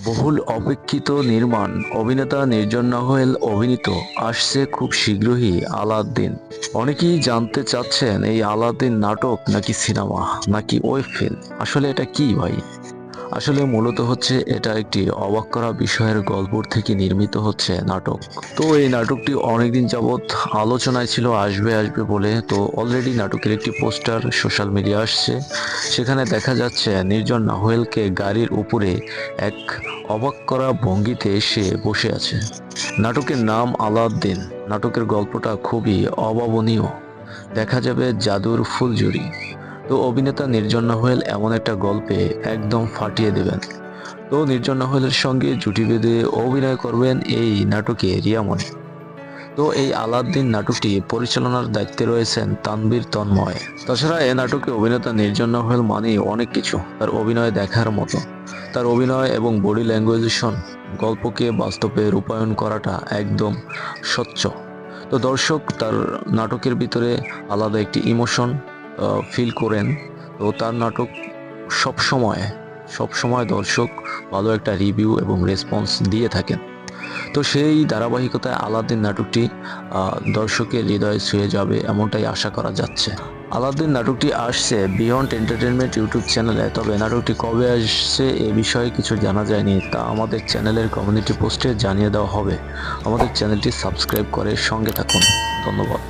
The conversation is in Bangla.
বহুল অপেক্ষিত নির্মাণ অভিনেতা নির্জন নোহেল অভিনীত আসছে খুব শীঘ্রই আলাদিন। অনেকেই জানতে চাচ্ছেন এই আলাদিন নাটক নাকি সিনেমা নাকি ওয়েব ফিল্ম। আসলে এটা কি ভাই? আসলে মূলত হচ্ছে এটা একটি অবাক করা বিষয়ের গল্প থেকে নির্মিত হচ্ছে নাটক। তো এই নাটকটি অনেকদিন যাবৎ আলোচনায় ছিল আসবে আসবে বলে। তো অলরেডি নাটকের একটি পোস্টার সোশ্যাল মিডিয়া আসছে। সেখানে দেখা যাচ্ছে নির্জন নাহুয়েলকে গাড়ির উপরে এক অবাক করা ভঙ্গিতে সে বসে আছে। নাটকের নাম আলাউদ্দিন। নাটকের গল্পটা খুবই অভাবনীয়। দেখা যাবে জাদুর ফুলঝুরি। তো অভিনেতা নির্জন নাহুয়েল এমন একটা গল্পে একদম ফাটিয়ে দেবেন। তো নির্জন নাহুয়েলের সঙ্গে জুটি বেঁধে অভিনয় করবেন এই নাটকে রিয়া মনি। তো এই আলাউদ্দিন নাটকটি পরিচালনার দায়িত্বে রয়েছেন তানভীর তন্ময়। তাছাড়া এ নাটকে অভিনেতা নির্জন নাহুয়েল মানেই অনেক কিছু। তার অভিনয় দেখার মতো। তার অভিনয় এবং বডি ল্যাঙ্গুয়েজেশন গল্পকে বাস্তবে রূপায়ণ করাটা একদম স্বচ্ছ। তো দর্শক তার নাটকের ভিতরে আলাদা একটি ইমোশন ফিল করেন। তো তার নাটক সবসময় সবসময় দর্শক ভালো একটা রিভিউ এবং রেসপন্স দিয়ে থাকেন। তো সেই ধারাবাহিকতায় আলাদিন নাটকটি দর্শকের হৃদয়ে ছুঁয়ে যাবে এমনটাই আশা করা যাচ্ছে। আলাদিন নাটকটি আসছে বিয়ন্ড এন্টারটেনমেন্ট ইউটিউব চ্যানেলে। তবে নাটকটি কবে আসছে এ বিষয়ে কিছু জানা যায়নি, তা আমাদের চ্যানেলের কমিউনিটি পোস্টে জানিয়ে দেওয়া হবে। আমাদের চ্যানেলটি সাবস্ক্রাইব করে সঙ্গে থাকুন। ধন্যবাদ।